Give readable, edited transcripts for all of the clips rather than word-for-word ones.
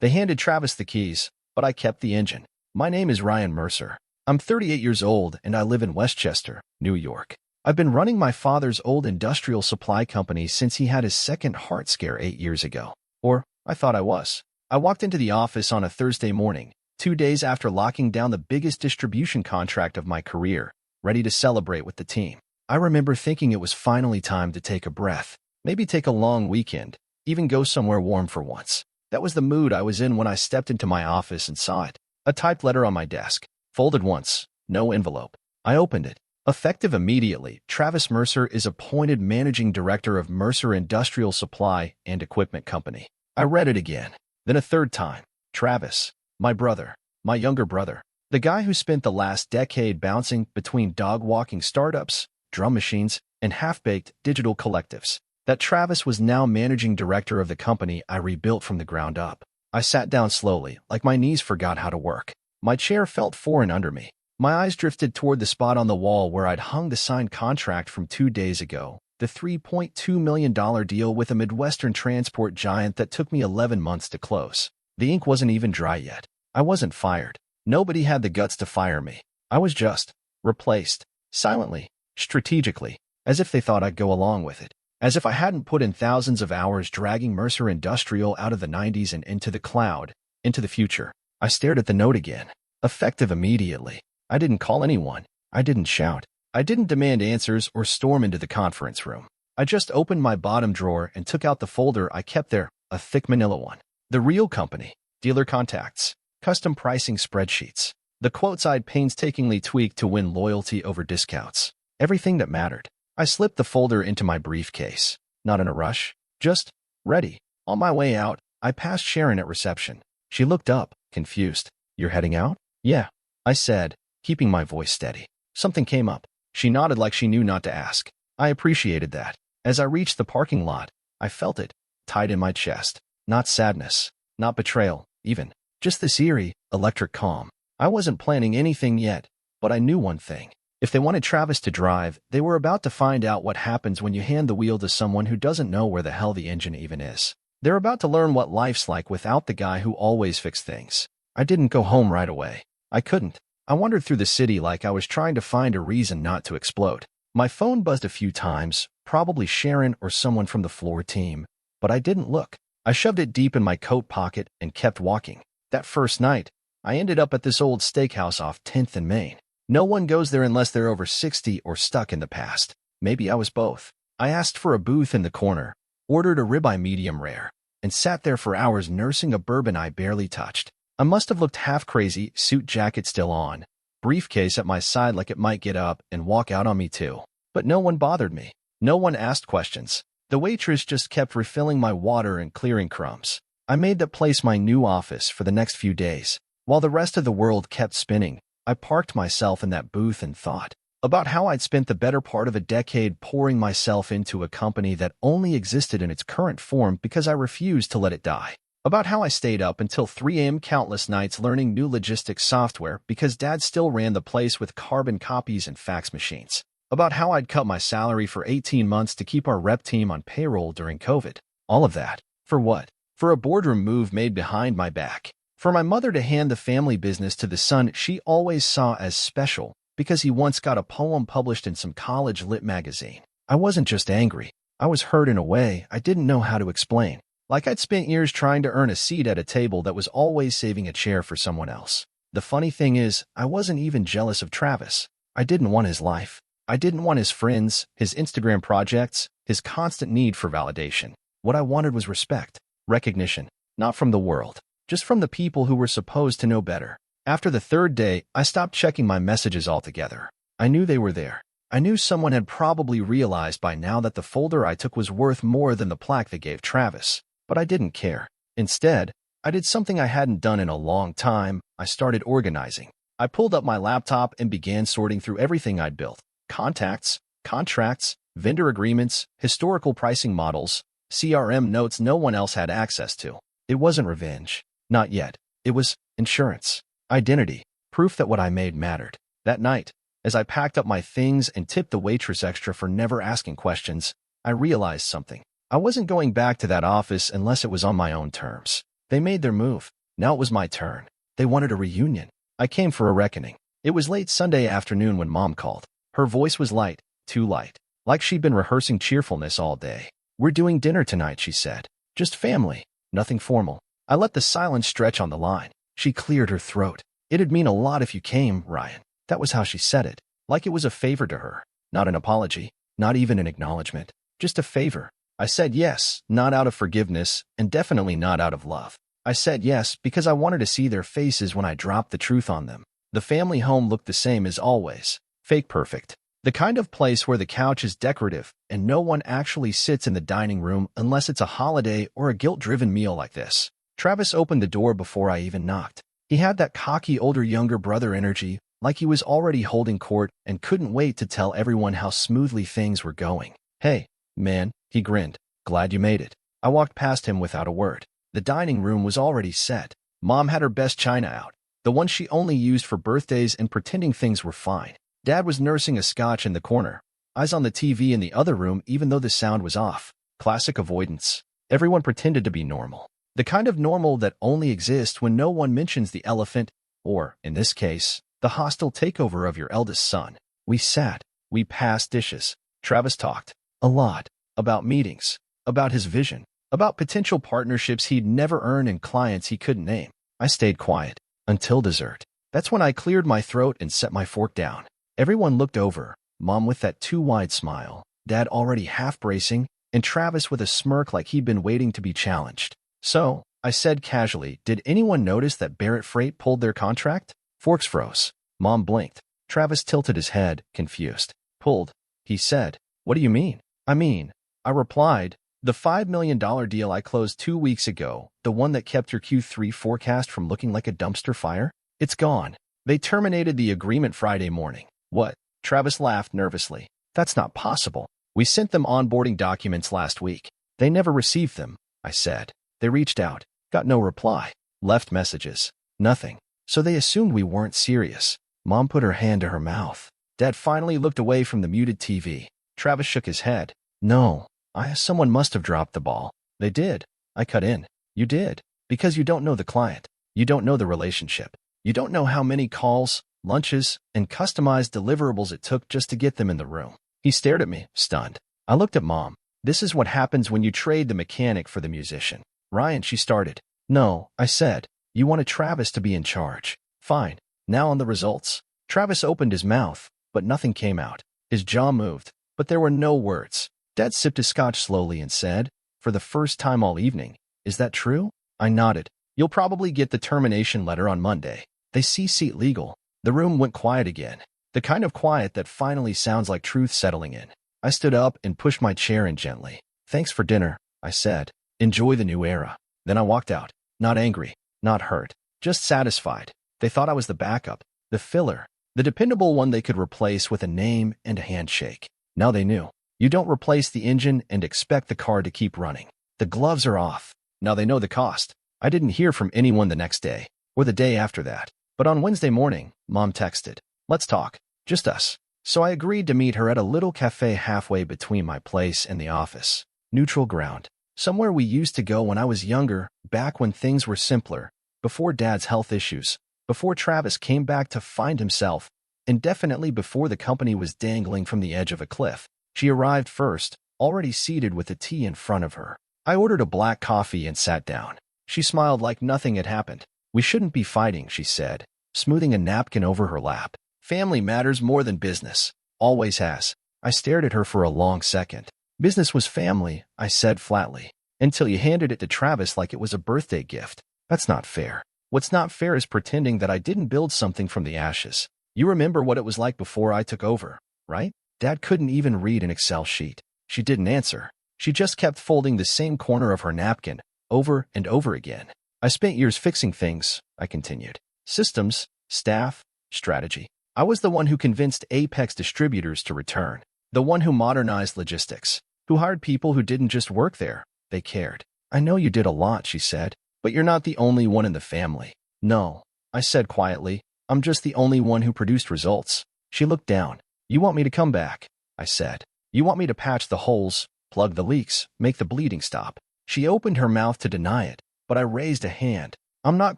They handed Travis the keys, but I kept the engine. My name is Ryan Mercer. I'm 38 years old and I live in Westchester, New York. I've been running my father's old industrial supply company since he had his second heart scare 8 years ago. Or, I thought I was. I walked into the office on a Thursday morning, 2 days after locking down the biggest distribution contract of my career, ready to celebrate with the team. I remember thinking it was finally time to take a breath, maybe take a long weekend, even go somewhere warm for once. That was the mood I was in when I stepped into my office and saw it. A typed letter on my desk, folded once, no envelope. I opened it. Effective immediately, Travis Mercer is appointed Managing Director of Mercer Industrial Supply and Equipment Company. I read it again, then a third time. Travis, my brother, my younger brother, the guy who spent the last decade bouncing between dog-walking startups, drum machines, and half-baked digital collectives. That Travis was now Managing Director of the company I rebuilt from the ground up. I sat down slowly, like my knees forgot how to work. My chair felt foreign under me. My eyes drifted toward the spot on the wall where I'd hung the signed contract from 2 days ago, the $3.2 million deal with a Midwestern transport giant that took me 11 months to close. The ink wasn't even dry yet. I wasn't fired. Nobody had the guts to fire me. I was just replaced, silently, strategically, as if they thought I'd go along with it. As if I hadn't put in thousands of hours dragging Mercer Industrial out of the 90s and into the cloud, into the future. I stared at the note again. Effective immediately. I didn't call anyone. I didn't shout. I didn't demand answers or storm into the conference room. I just opened my bottom drawer and took out the folder I kept there, a thick manila one. The real company, dealer contacts, custom pricing spreadsheets, the quotes I'd painstakingly tweaked to win loyalty over discounts. Everything that mattered. I slipped the folder into my briefcase. Not in a rush. Just ready. On my way out, I passed Sharon at reception. She looked up, confused. You're heading out? Yeah, I said, keeping my voice steady. Something came up. She nodded like she knew not to ask. I appreciated that. As I reached the parking lot, I felt it, tight in my chest. Not sadness, not betrayal, even. Just this eerie, electric calm. I wasn't planning anything yet, but I knew one thing. If they wanted Travis to drive, they were about to find out what happens when you hand the wheel to someone who doesn't know where the hell the engine even is. They're about to learn what life's like without the guy who always fixed things. I didn't go home right away. I couldn't. I wandered through the city like I was trying to find a reason not to explode. My phone buzzed a few times, probably Sharon or someone from the floor team, but I didn't look. I shoved it deep in my coat pocket and kept walking. That first night, I ended up at this old steakhouse off 10th and Main. No one goes there unless they're over 60 or stuck in the past. Maybe I was both. I asked for a booth in the corner, ordered a ribeye medium rare, and sat there for hours nursing a bourbon I barely touched. I must have looked half crazy, suit jacket still on, briefcase at my side like it might get up and walk out on me too. But no one bothered me. No one asked questions. The waitress just kept refilling my water and clearing crumbs. I made that place my new office for the next few days. While the rest of the world kept spinning, I parked myself in that booth and thought about how I'd spent the better part of a decade pouring myself into a company that only existed in its current form because I refused to let it die. About how I stayed up until 3 a.m. countless nights learning new logistics software because Dad still ran the place with carbon copies and fax machines. About how I'd cut my salary for 18 months to keep our rep team on payroll during COVID. All of that. For what? For a boardroom move made behind my back. For my mother to hand the family business to the son she always saw as special because he once got a poem published in some college lit magazine. I wasn't just angry. I was hurt in a way I didn't know how to explain. Like I'd spent years trying to earn a seat at a table that was always saving a chair for someone else. The funny thing is, I wasn't even jealous of Travis. I didn't want his life. I didn't want his friends, his Instagram projects, his constant need for validation. What I wanted was respect, recognition, not from the world, just from the people who were supposed to know better. After the third day, I stopped checking my messages altogether. I knew they were there. I knew someone had probably realized by now that the folder I took was worth more than the plaque they gave Travis. But I didn't care. Instead, I did something I hadn't done in a long time. I started organizing. I pulled up my laptop and began sorting through everything I'd built. Contacts, contracts, vendor agreements, historical pricing models, CRM notes no one else had access to. It wasn't revenge. Not yet. It was insurance. Identity. Proof that what I made mattered. That night, as I packed up my things and tipped the waitress extra for never asking questions, I realized something. I wasn't going back to that office unless it was on my own terms. They made their move. Now it was my turn. They wanted a reunion. I came for a reckoning. It was late Sunday afternoon when Mom called. Her voice was light, too light, like she'd been rehearsing cheerfulness all day. "We're doing dinner tonight," she said. "Just family. Nothing formal." I let the silence stretch on the line. She cleared her throat. "It'd mean a lot if you came, Ryan." That was how she said it, like it was a favor to her. Not an apology, not even an acknowledgement, just a favor. I said yes, not out of forgiveness, and definitely not out of love. I said yes because I wanted to see their faces when I dropped the truth on them. The family home looked the same as always. Fake perfect. The kind of place where the couch is decorative and no one actually sits in the dining room unless it's a holiday or a guilt-driven meal like this. Travis opened the door before I even knocked. He had that cocky older younger brother energy, like he was already holding court and couldn't wait to tell everyone how smoothly things were going. "Hey, man," he grinned. "Glad you made it." I walked past him without a word. The dining room was already set. Mom had her best china out, the one she only used for birthdays and pretending things were fine. Dad was nursing a scotch in the corner, eyes on the TV in the other room even though the sound was off. Classic avoidance. Everyone pretended to be normal. The kind of normal that only exists when no one mentions the elephant, or, in this case, the hostile takeover of your eldest son. We sat. We passed dishes. Travis talked. A lot. About meetings. About his vision. About potential partnerships he'd never earn and clients he couldn't name. I stayed quiet. Until dessert. That's when I cleared my throat and set my fork down. Everyone looked over. Mom with that too wide smile. Dad already half bracing, and Travis with a smirk like he'd been waiting to be challenged. "So," I said casually, "did anyone notice that Barrett Freight pulled their contract?" Forks froze. Mom blinked. Travis tilted his head, confused. "Pulled," he said. "What do you mean?" I replied, "the $5 million deal I closed 2 weeks ago, the one that kept your Q3 forecast from looking like a dumpster fire? It's gone. They terminated the agreement Friday morning." "What?" Travis laughed nervously. "That's not possible. We sent them onboarding documents last week." "They never received them," I said. "They reached out, got no reply, left messages, nothing. So they assumed we weren't serious." Mom put her hand to her mouth. Dad finally looked away from the muted TV. Travis shook his head. "No, someone must have dropped the ball." "They did." I cut in. "You did. Because you don't know the client. You don't know the relationship. You don't know how many calls, lunches, and customized deliverables it took just to get them in the room." He stared at me, stunned. I looked at Mom. "This is what happens when you trade the mechanic for the musician." "Ryan," she started. "No," I said. "You wanted Travis to be in charge. Fine. Now on the results." Travis opened his mouth, but nothing came out. His jaw moved, but there were no words. Dad sipped his scotch slowly and said, for the first time all evening, "Is that true?" I nodded. "You'll probably get the termination letter on Monday. They CC'd legal." The room went quiet again. The kind of quiet that finally sounds like truth settling in. I stood up and pushed my chair in gently. "Thanks for dinner," I said. "Enjoy the new era." Then I walked out. Not angry, not hurt, just satisfied. They thought I was the backup, the filler, the dependable one they could replace with a name and a handshake. Now they knew. You don't replace the engine and expect the car to keep running. The gloves are off. Now they know the cost. I didn't hear from anyone the next day, or the day after that. But on Wednesday morning, Mom texted, "Let's talk. Just us." So I agreed to meet her at a little cafe halfway between my place and the office. Neutral ground. Somewhere we used to go when I was younger, back when things were simpler, before Dad's health issues, before Travis came back to find himself, and definitely before the company was dangling from the edge of a cliff. She arrived first, already seated with the tea in front of her. I ordered a black coffee and sat down. She smiled like nothing had happened. "We shouldn't be fighting," she said, smoothing a napkin over her lap. "Family matters more than business. Always has." I stared at her for a long second. "Business was family," I said flatly, "until you handed it to Travis like it was a birthday gift. That's not fair. What's not fair is pretending that I didn't build something from the ashes. You remember what it was like before I took over, right?" Dad couldn't even read an Excel sheet. She didn't answer. She just kept folding the same corner of her napkin, over and over again. "I spent years fixing things," I continued. "Systems, staff, strategy. I was the one who convinced Apex distributors to return. The one who modernized logistics. Who hired people who didn't just work there. They cared." "I know you did a lot," she said. "But you're not the only one in the family." "No," I said quietly. "I'm just the only one who produced results." She looked down. "You want me to come back," I said. "You want me to patch the holes, plug the leaks, make the bleeding stop." She opened her mouth to deny it, but I raised a hand. I'm not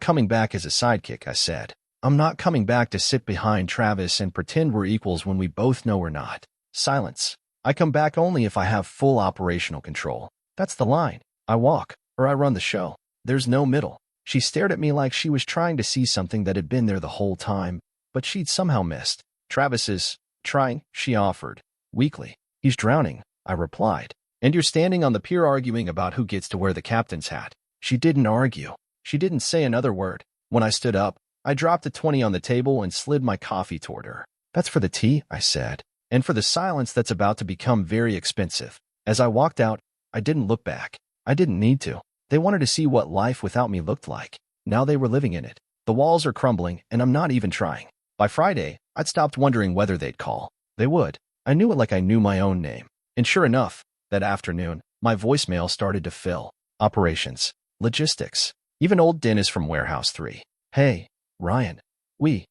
coming back as a sidekick, I said. I'm not coming back to sit behind Travis and pretend we're equals when we both know we're not. Silence. I come back only if I have full operational control. That's the line. I walk, or I run the show. There's no middle. She stared at me like she was trying to see something that had been there the whole time, but she'd somehow missed. Travis is trying, she offered. Weakly. He's drowning, I replied. And you're standing on the pier arguing about who gets to wear the captain's hat. She didn't argue. She didn't say another word. When I stood up, I dropped a 20 on the table and slid my coffee toward her. That's for the tea, I said, and for the silence that's about to become very expensive. As I walked out, I didn't look back. I didn't need to. They wanted to see what life without me looked like. Now they were living in it. The walls are crumbling, and I'm not even trying. By Friday, I'd stopped wondering whether they'd call. They would. I knew it like I knew my own name. And sure enough, that afternoon, my voicemail started to fill. Operations. Logistics. Even old Dennis from Warehouse 3. Hey, Ryan. We,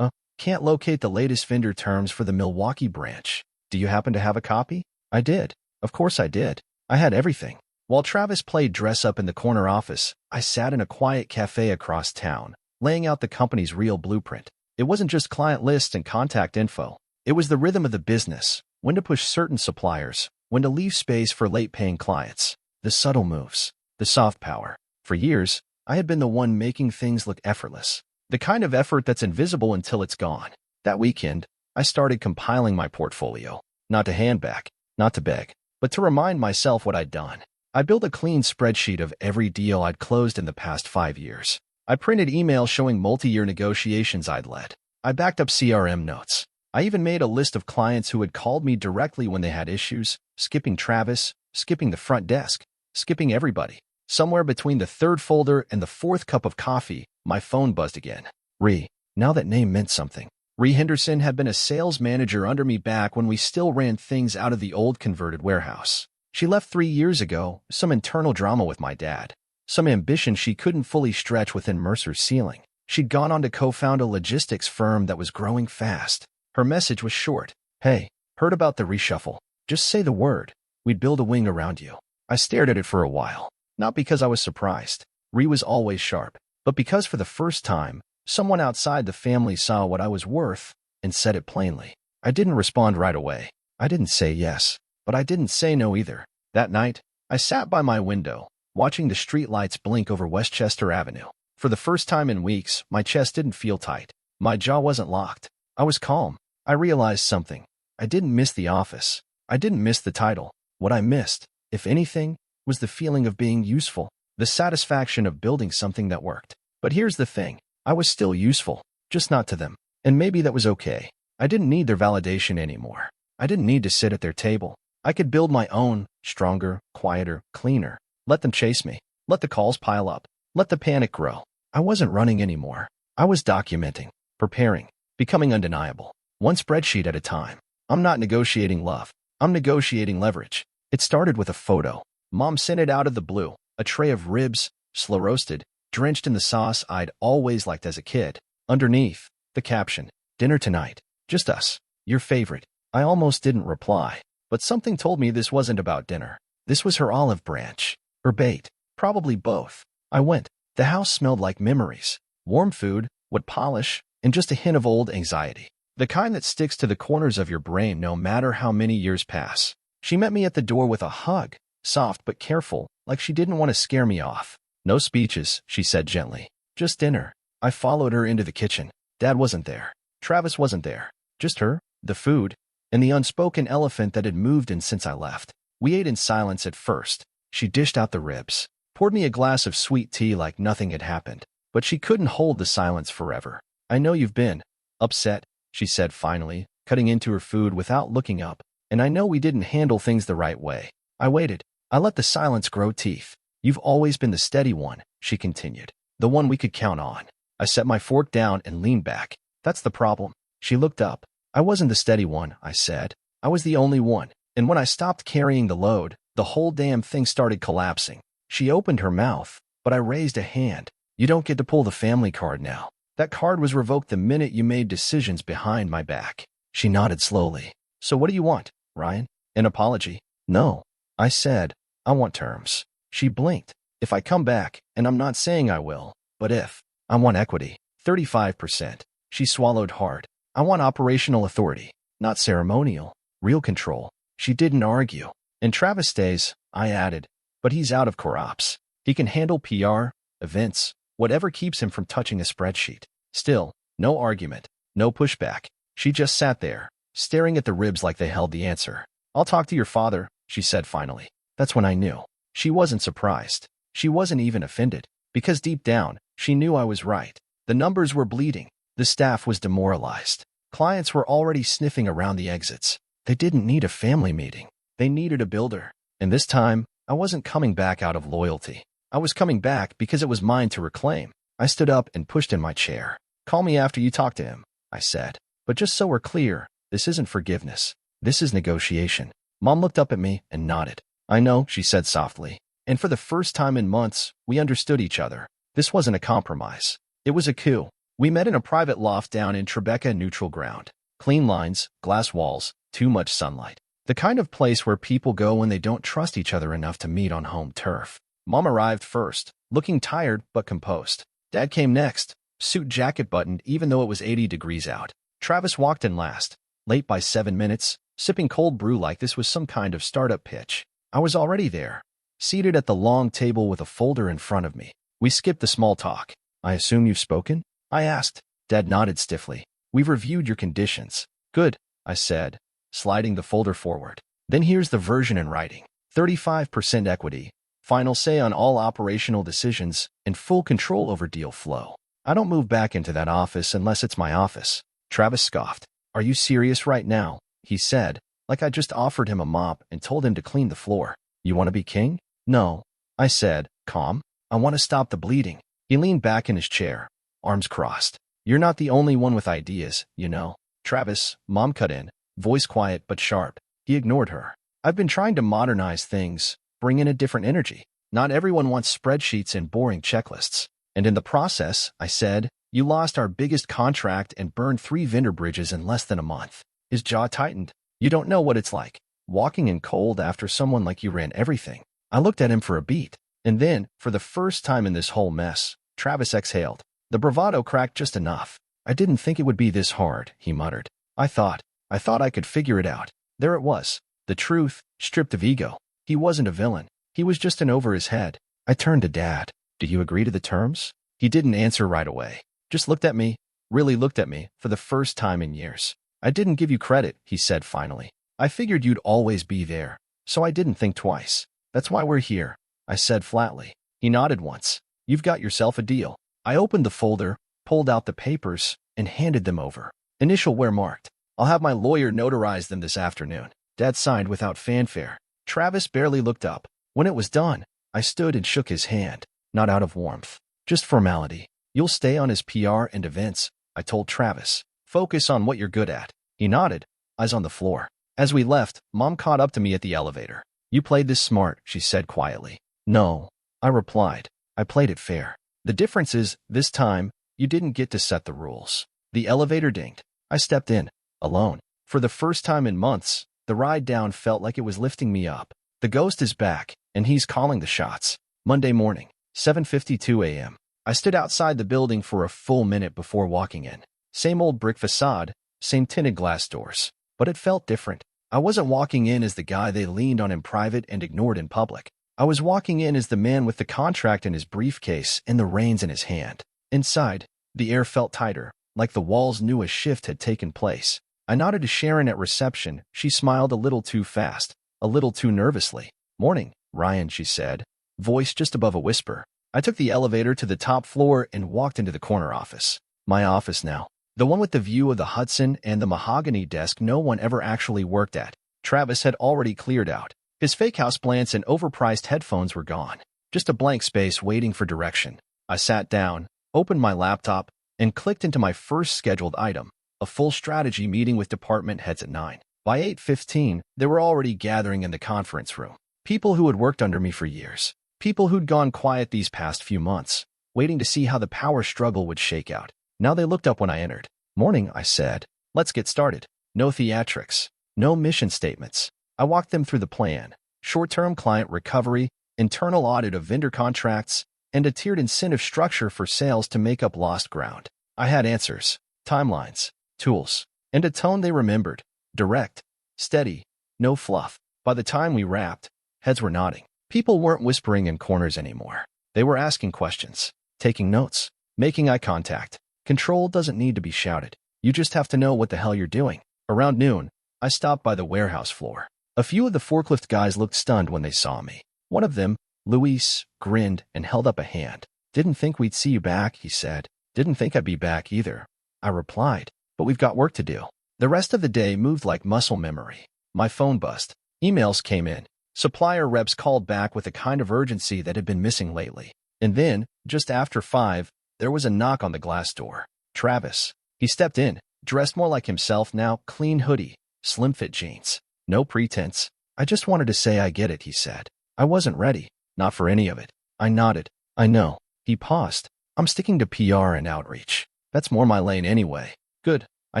can't locate the latest vendor terms for the Milwaukee branch. Do you happen to have a copy? I did. Of course I did. I had everything. While Travis played dress-up in the corner office, I sat in a quiet cafe across town, laying out the company's real blueprint. It wasn't just client lists and contact info. It was the rhythm of the business, when to push certain suppliers, when to leave space for late-paying clients, the subtle moves, the soft power. For years, I had been the one making things look effortless, the kind of effort that's invisible until it's gone. That weekend, I started compiling my portfolio, not to hand back, not to beg, but to remind myself what I'd done. I built a clean spreadsheet of every deal I'd closed in the past 5 years. I printed emails showing multi-year negotiations I'd led. I backed up CRM notes. I even made a list of clients who had called me directly when they had issues, skipping Travis, skipping the front desk, skipping everybody. Somewhere between the third folder and the fourth cup of coffee, my phone buzzed again. Ree. Now that name meant something. Ree Henderson had been a sales manager under me back when we still ran things out of the old converted warehouse. She left 3 years ago, some internal drama with my dad, some ambition she couldn't fully stretch within Mercer's ceiling. She'd gone on to co-found a logistics firm that was growing fast. Her message was short. Hey, heard about the reshuffle. Just say the word. We'd build a wing around you. I stared at it for a while. Not because I was surprised. Ree was always sharp, but because for the first time, someone outside the family saw what I was worth and said it plainly. I didn't respond right away. I didn't say yes, but I didn't say no either. That night, I sat by my window, watching the streetlights blink over Westchester Avenue. For the first time in weeks, my chest didn't feel tight. My jaw wasn't locked. I was calm. I realized something. I didn't miss the office. I didn't miss the title. What I missed, if anything, was the feeling of being useful, the satisfaction of building something that worked. But here's the thing. I was still useful, just not to them. And maybe that was okay. I didn't need their validation anymore. I didn't need to sit at their table. I could build my own, stronger, quieter, cleaner. Let them chase me. Let the calls pile up. Let the panic grow. I wasn't running anymore. I was documenting, preparing, becoming undeniable. One spreadsheet at a time. I'm not negotiating love. I'm negotiating leverage. It started with a photo. Mom sent it out of the blue. A tray of ribs, slow roasted, drenched in the sauce I'd always liked as a kid. Underneath, the caption, dinner tonight. Just us. Your favorite. I almost didn't reply. But something told me this wasn't about dinner. This was her olive branch. Her bait. Probably both. I went. The house smelled like memories. Warm food, wood polish, and just a hint of old anxiety. The kind that sticks to the corners of your brain no matter how many years pass. She met me at the door with a hug. Soft but careful, like she didn't want to scare me off. No speeches, she said gently. Just dinner. I followed her into the kitchen. Dad wasn't there. Travis wasn't there. Just her, the food, and the unspoken elephant that had moved in since I left. We ate in silence at first. She dished out the ribs, poured me a glass of sweet tea like nothing had happened. But she couldn't hold the silence forever. I know you've been upset, she said finally, cutting into her food without looking up. And I know we didn't handle things the right way. I waited. I let the silence grow teeth. You've always been the steady one, she continued. The one we could count on. I set my fork down and leaned back. That's the problem. She looked up. I wasn't the steady one, I said. I was the only one. And when I stopped carrying the load, the whole damn thing started collapsing. She opened her mouth, but I raised a hand. You don't get to pull the family card now. That card was revoked the minute you made decisions behind my back. She nodded slowly. So what do you want, Ryan? An apology? No. I said, I want terms. She blinked. If I come back, and I'm not saying I will, but if, I want equity, 35%. She swallowed hard. I want operational authority, not ceremonial, real control. She didn't argue. And Travis stays, I added, but he's out of co-ops. He can handle PR, events, whatever keeps him from touching a spreadsheet. Still, no argument, no pushback. She just sat there, staring at the ribs like they held the answer. I'll talk to your father, she said finally. That's when I knew. She wasn't surprised. She wasn't even offended, because deep down, she knew I was right. The numbers were bleeding. The staff was demoralized. Clients were already sniffing around the exits. They didn't need a family meeting. They needed a builder. And this time, I wasn't coming back out of loyalty. I was coming back because it was mine to reclaim. I stood up and pushed in my chair. Call me after you talk to him, I said. But just so we're clear, this isn't forgiveness. This is negotiation. Mom looked up at me and nodded. I know, she said softly. And for the first time in months, we understood each other. This wasn't a compromise. It was a coup. We met in a private loft down in Tribeca, neutral ground. Clean lines, glass walls, too much sunlight. The kind of place where people go when they don't trust each other enough to meet on home turf. Mom arrived first, looking tired but composed. Dad came next, suit jacket buttoned even though it was 80 degrees out. Travis walked in last, late by 7 minutes, sipping cold brew like this was some kind of startup pitch. I was already there, seated at the long table with a folder in front of me. We skipped the small talk. I assume you've spoken? I asked. Dad nodded stiffly. We've reviewed your conditions. Good, I said, sliding the folder forward. Then here's the version in writing. 35% equity, final say on all operational decisions, and full control over deal flow. I don't move back into that office unless it's my office. Travis scoffed. Are you serious right now? He said, like I just offered him a mop and told him to clean the floor. You want to be king? No, I said, calm. I want to stop the bleeding. He leaned back in his chair, arms crossed. You're not the only one with ideas, you know. Travis, Mom cut in, voice quiet but sharp. He ignored her. I've been trying to modernize things, bring in a different energy. Not everyone wants spreadsheets and boring checklists. And in the process, I said, you lost our biggest contract and burned 3 vendor bridges in less than a month. His jaw tightened. You don't know what it's like, walking in cold after someone like you ran everything. I looked at him for a beat. And then, for the first time in this whole mess, Travis exhaled. The bravado cracked just enough. I didn't think it would be this hard, he muttered. I thought I could figure it out. There it was. The truth, stripped of ego. He wasn't a villain. He was just in over his head. I turned to Dad. Do you agree to the terms? He didn't answer right away. Just looked at me, really looked at me, for the first time in years. I didn't give you credit, he said finally. I figured you'd always be there, so I didn't think twice. That's why we're here, I said flatly. He nodded once. You've got yourself a deal. I opened the folder, pulled out the papers, and handed them over. Initial where marked. I'll have my lawyer notarize them this afternoon. Dad signed without fanfare. Travis barely looked up. When it was done, I stood and shook his hand, not out of warmth. Just formality. You'll stay on his PR and events, I told Travis. Focus on what you're good at. He nodded, eyes on the floor. As we left, Mom caught up to me at the elevator. You played this smart, she said quietly. No, I replied. I played it fair. The difference is, this time, you didn't get to set the rules. The elevator dinged. I stepped in, alone. For the first time in months, the ride down felt like it was lifting me up. The ghost is back, and he's calling the shots. Monday morning, 7:52 a.m. I stood outside the building for a full minute before walking in. Same old brick facade, same tinted glass doors. But it felt different. I wasn't walking in as the guy they leaned on in private and ignored in public. I was walking in as the man with the contract in his briefcase and the reins in his hand. Inside, the air felt tighter, like the walls knew a shift had taken place. I nodded to Sharon at reception. She smiled a little too fast, a little too nervously. Morning, Ryan, she said, voice just above a whisper. I took the elevator to the top floor and walked into the corner office. My office now. The one with the view of the Hudson and the mahogany desk no one ever actually worked at. Travis had already cleared out. His fake houseplants and overpriced headphones were gone. Just a blank space waiting for direction. I sat down, opened my laptop, and clicked into my first scheduled item, a full strategy meeting with department heads at 9. By 8:15, they were already gathering in the conference room. People who had worked under me for years. People who'd gone quiet these past few months, waiting to see how the power struggle would shake out. Now they looked up when I entered. Morning, I said. Let's get started. No theatrics. No mission statements. I walked them through the plan. Short-term client recovery, internal audit of vendor contracts, and a tiered incentive structure for sales to make up lost ground. I had answers, timelines, tools, and a tone they remembered. Direct, steady, no fluff. By the time we wrapped, heads were nodding. People weren't whispering in corners anymore. They were asking questions, taking notes, making eye contact. Control doesn't need to be shouted. You just have to know what the hell you're doing. Around noon, I stopped by the warehouse floor. A few of the forklift guys looked stunned when they saw me. One of them, Luis, grinned and held up a hand. "Didn't think we'd see you back," he said. "Didn't think I'd be back either," I replied. "But we've got work to do." The rest of the day moved like muscle memory. My phone buzzed. Emails came in. Supplier reps called back with a kind of urgency that had been missing lately. And then, just after 5, there was a knock on the glass door. Travis. He stepped in, dressed more like himself now, clean hoodie, slim-fit jeans. No pretense. "I just wanted to say I get it," he said. "I wasn't ready. Not for any of it." I nodded. "I know." He paused. "I'm sticking to PR and outreach. That's more my lane anyway." "Good," I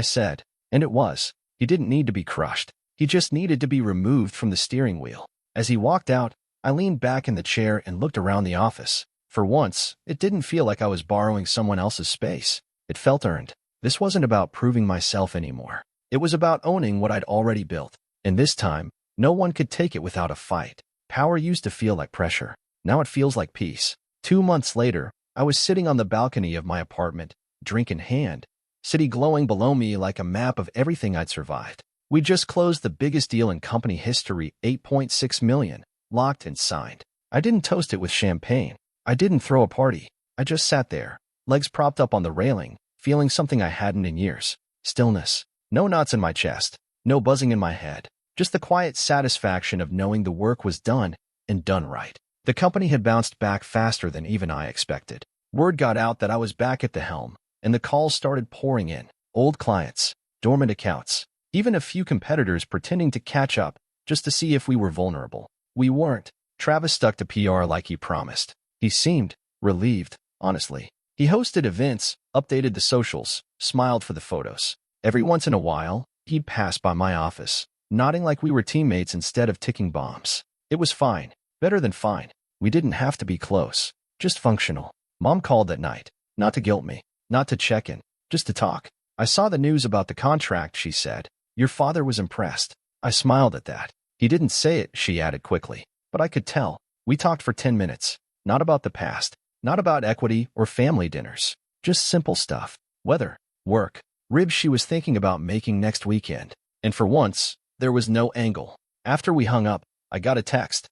said. And it was. He didn't need to be crushed. He just needed to be removed from the steering wheel. As he walked out, I leaned back in the chair and looked around the office. For once, it didn't feel like I was borrowing someone else's space. It felt earned. This wasn't about proving myself anymore. It was about owning what I'd already built. And this time, no one could take it without a fight. Power used to feel like pressure. Now it feels like peace. 2 months later, I was sitting on the balcony of my apartment, drink in hand, city glowing below me like a map of everything I'd survived. We just closed the biggest deal in company history, $8.6 million, locked and signed. I didn't toast it with champagne. I didn't throw a party. I just sat there, legs propped up on the railing, feeling something I hadn't in years. Stillness. No knots in my chest. No buzzing in my head. Just the quiet satisfaction of knowing the work was done, and done right. The company had bounced back faster than even I expected. Word got out that I was back at the helm, and the calls started pouring in. Old clients, dormant accounts, even a few competitors pretending to catch up just to see if we were vulnerable. We weren't. Travis stuck to PR like he promised. He seemed relieved, honestly. He hosted events, updated the socials, smiled for the photos. Every once in a while, he'd pass by my office, nodding like we were teammates instead of ticking bombs. It was fine. Better than fine. We didn't have to be close. Just functional. Mom called that night. Not to guilt me. Not to check in. Just to talk. "I saw the news about the contract," she said. "Your father was impressed." I smiled at that. "He didn't say it," she added quickly. But I could tell. We talked for 10 minutes. Not about the past. Not about equity or family dinners. Just simple stuff. Weather. Work. Ribs she was thinking about making next weekend. And for once, there was no angle. After we hung up, I got a text.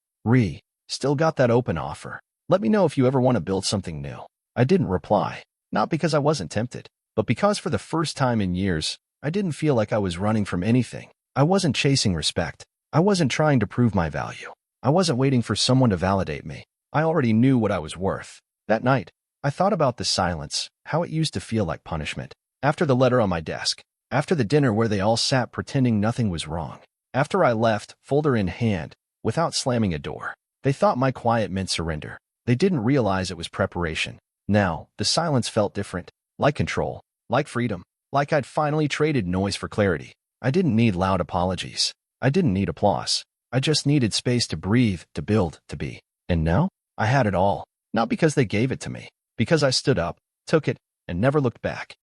Still got that open offer. Let me know if you ever want to build something new." I didn't reply. Not because I wasn't tempted, but because for the first time in years, I didn't feel like I was running from anything. I wasn't chasing respect. I wasn't trying to prove my value. I wasn't waiting for someone to validate me. I already knew what I was worth. That night, I thought about the silence, how it used to feel like punishment. After the letter on my desk. After the dinner where they all sat pretending nothing was wrong. After I left, folder in hand, without slamming a door. They thought my quiet meant surrender. They didn't realize it was preparation. Now, the silence felt different. Like control. Like freedom. Like I'd finally traded noise for clarity. I didn't need loud apologies. I didn't need applause. I just needed space to breathe, to build, to be. And now, I had it all. Not because they gave it to me. Because I stood up, took it, and never looked back.